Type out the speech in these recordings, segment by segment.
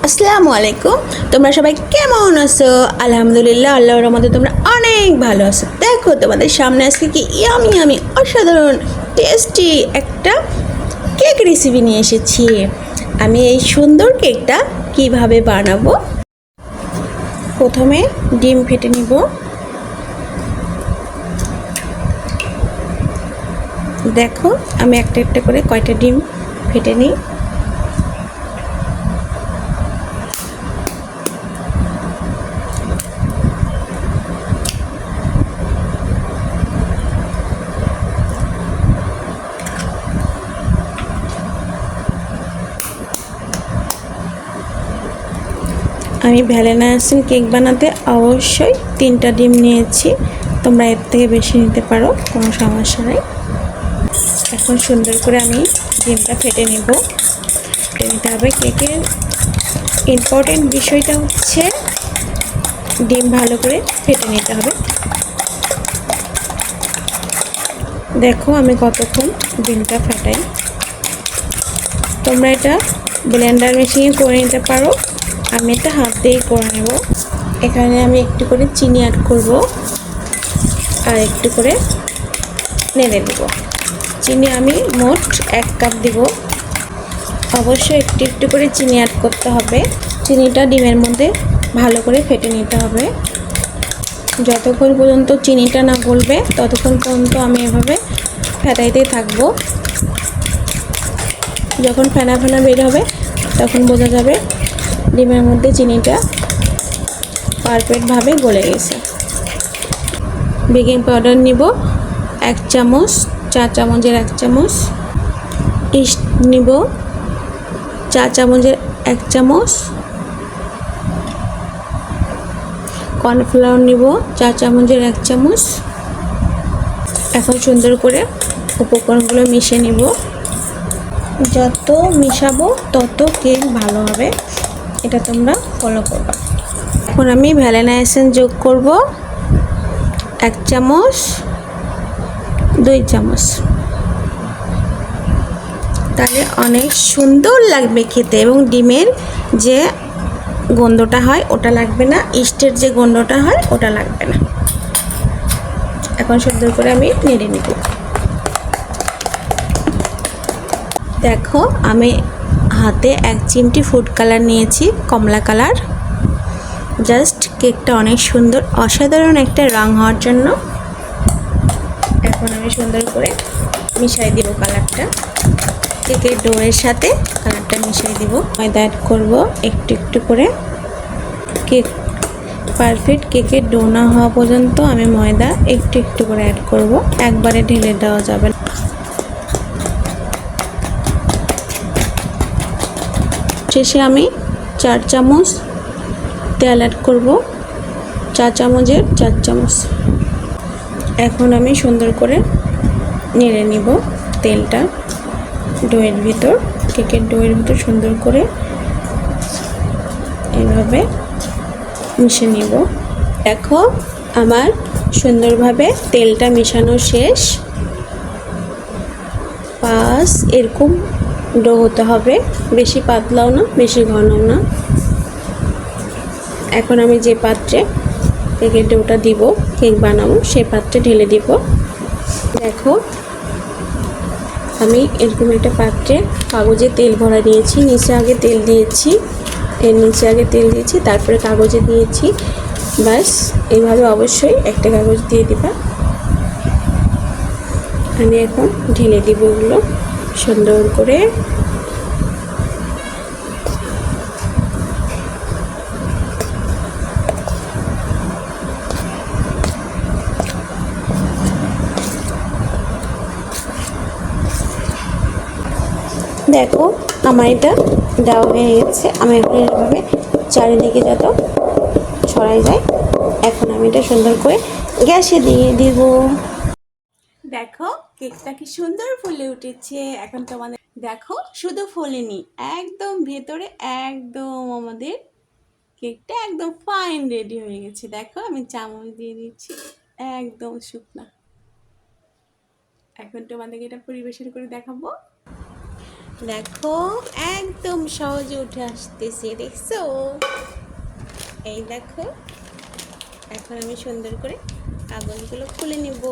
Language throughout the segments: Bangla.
আসসালামু আলাইকুম। তোমরা সবাই কেমন আছো? আলহামদুলিল্লাহ, আল্লাহর রহমতে তোমরা অনেক ভালো আছো। দেখো তোমাদের সামনে আজকে কি ইয়ামি ইয়ামি অসাধারণ টেস্টি একটা কেক রেসিপি নিয়ে এসেছি। আমি এই সুন্দর কেকটা কিভাবে বানাবো, প্রথমে ডিম ফেটে নিব। দেখো আমি একটা একটা করে কয়টা ডিম ফেটে নিই। আমি ভ্যানিলা এসেন্স কেক বানাতে অবশ্যই 3টা ডিম নিয়েছি। তোমরা এর থেকে বেশি নিতে পারো, কোনো সমস্যা নেই। এখন সুন্দর করে আমি ডিমটা ফেটে নেব। ফেটে নিতে হবে। কেকের ইম্পর্টেন্ট বিষয়টা হচ্ছে ডিম ভালো করে ফেটে নিতে হবে। দেখো আমি কতক্ষণ ডিমটা ফেটাই। তোমরা এটা ব্লেন্ডার মেশিনে করে নিতে পারো, আমি এটা হাত দিয়েই করে নেব। এখানে আমি একটু করে চিনি অ্যাড করব আর একটু করে নেড়ে দেব। চিনি আমি মোট 1 কাপ দিব। অবশ্যই একটু একটু করে চিনি অ্যাড করতে হবে। চিনিটা ডিমের মধ্যে ভালো করে ফেটে নিতে হবে। যতক্ষণ পর্যন্ত চিনিটা না গলবে ততক্ষণ পর্যন্ত আমি এভাবে ফেটাইতেই থাকবো। যখন ফেনা ফেনা বের হবে তখন বোঝা যাবে ডিমের মধ্যে চিনিটা পারফেক্টভাবে গলে গেছে। বেকিং পাউডার নিব 1 চামচ, চা চামচের 1 চামচ। ইস্ট নিব চা চামচের 1 চামচ। কর্নফ্লাওয়ার নিব চা চামচের 1 চামচ। এখন সুন্দর করে উপকরণগুলো মিশিয়ে নিব। যত মিশাবো তত কেক ভালো হবে, এটা তোমরা ফলো করবা। এখন আমি ভ্যানিলা এসেন্স যোগ করব 1 চামচ, 2 চামচ। তাহলে অনেক সুন্দর লাগবে খেতে, এবং ডিমের যে গন্ধটা হয় ওটা লাগবে না, ইস্টের যে গন্ধটা হয় ওটা লাগবে না। এখন সুন্দর করে আমি নেড়ে নিব। দেখো আমি হাতে 1 চিমটি ফুড কালার নিয়েছি, কমলা কালার। জাস্ট কেকটা অনেক সুন্দর অসাধারণ একটা রং হওয়ার জন্য। এখন আমি সুন্দর করে মিশিয়ে দিব কালারটা। কেকের ডোয়ের সাথে কালারটা মিশিয়ে দিব। ময়দা অ্যাড করব একটু একটু করে। কেক পারফেক্ট কেকের ডো না হওয়া পর্যন্ত আমি ময়দা একটু একটু করে অ্যাড করব, একবারে ঢেলে দেওয়া যাবে না। শেষে আমি 4 চামচ তেল অ্যাড করব, চা চামচের 4 চামচ। এখন আমি সুন্দর করে নেড়ে নিব তেলটা ডোয়ের ভিতর, কেকের ডোয়ের ভিতর সুন্দর করে এভাবে মিশিয়ে নিব। দেখো আমার সুন্দরভাবে তেলটা মেশানো শেষ। পাস এরকম ডো হতে হবে, বেশি পাতলাও না বেশি ঘনও না। এখন আমি যে পাত্রে কেকের ডোটা দিব, কেক বানাবো, সেই পাত্রে ঢেলে দিব। দেখো আমি এরকম একটা পাত্রে কাগজে তেল ভরা নিয়েছি। নিচে আগে তেল দিয়েছি, এর নিচে আগে তেল দিয়েছি, তারপরে কাগজে দিয়েছি। বাস এইভাবে অবশ্যই একটা কাগজ দিয়ে দিবা। আমি এখন ঢেলে দিব এগুলো সুন্দর করে। দেখো আমার এটা দেওয়া হয়ে গেছে। আমি এখন এভাবে চারিদিকে যত ছড়াই যায়। এখন আমি এটা সুন্দর করে গ্যাসে দিয়ে দিব। দেখো কেকটা কি সুন্দর ফুলে উঠেছে। এখন তোমাদের দেখো শুধু ফুলেনি, একদম ভেতরে একদম আমাদের কেকটা একদম ফাইন রেডি হয়ে গেছে। দেখো আমি চামচ দিয়ে দিচ্ছি, একদম শুকনা। এখন তোমাদেরকে এটা পরিবেশন করে দেখাবো। দেখো একদম সহজে উঠে আসতেছে, দেখছো? এই দেখো, এখন আমি সুন্দর করে কাগজগুলো খুলে নেব।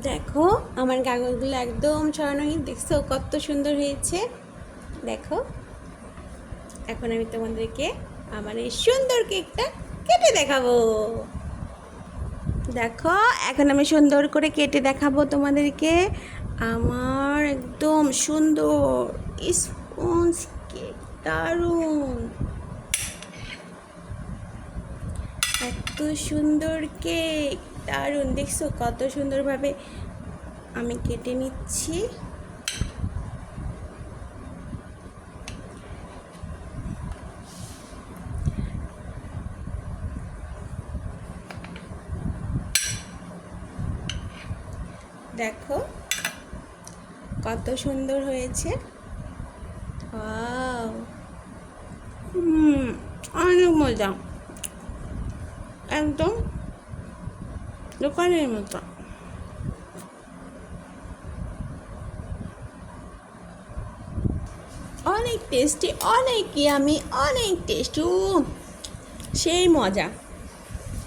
দেখো আমার কাগজগুলো একদম ছড়ানো, দেখছো কত সুন্দর হয়েছে? দেখো, এখন আমি তোমাদেরকে আমার এই সুন্দর কেকটা কেটে দেখাবো। দেখো এখন আমি সুন্দর করে কেটে দেখাবো তোমাদেরকে আমার একদম সুন্দর স্পঞ্জ কেক। দারুণ, এত সুন্দর কেক, দারুণ। দেখছো কত সুন্দরভাবে আমি কেটে নিচ্ছি। দেখো কত সুন্দর হয়েছে। ওয়াও, অনেক মজা, একদম দোকানের মতো। অনেক টেস্টি, অনেক ইয়ামি, অনেক টেস্টি, সেই মজা।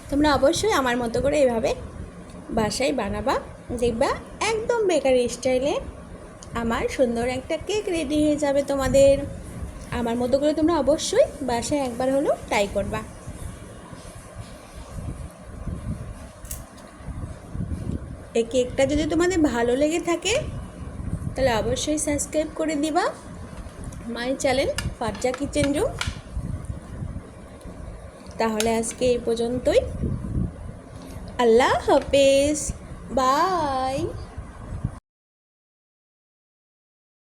তোমরা অবশ্যই আমার মতো করে এভাবে বাসায় বানাবা, দেখবা একদম বেকারি স্টাইলে আমার সুন্দর একটা কেক রেডি হয়ে যাবে তোমাদের। আমার মতো করে তোমরা অবশ্যই বাসায় একবার হলেও ট্রাই করবা। এই কেকটা যদি তোমাদের ভালো লেগে থাকে তাহলে অবশ্যই সাবস্ক্রাইব করে দিবা মাই চ্যানেল ফারজা কিচেন রুম। তাহলে আজকে এই পর্যন্তই। আল্লাহ হাফেজ, বাই।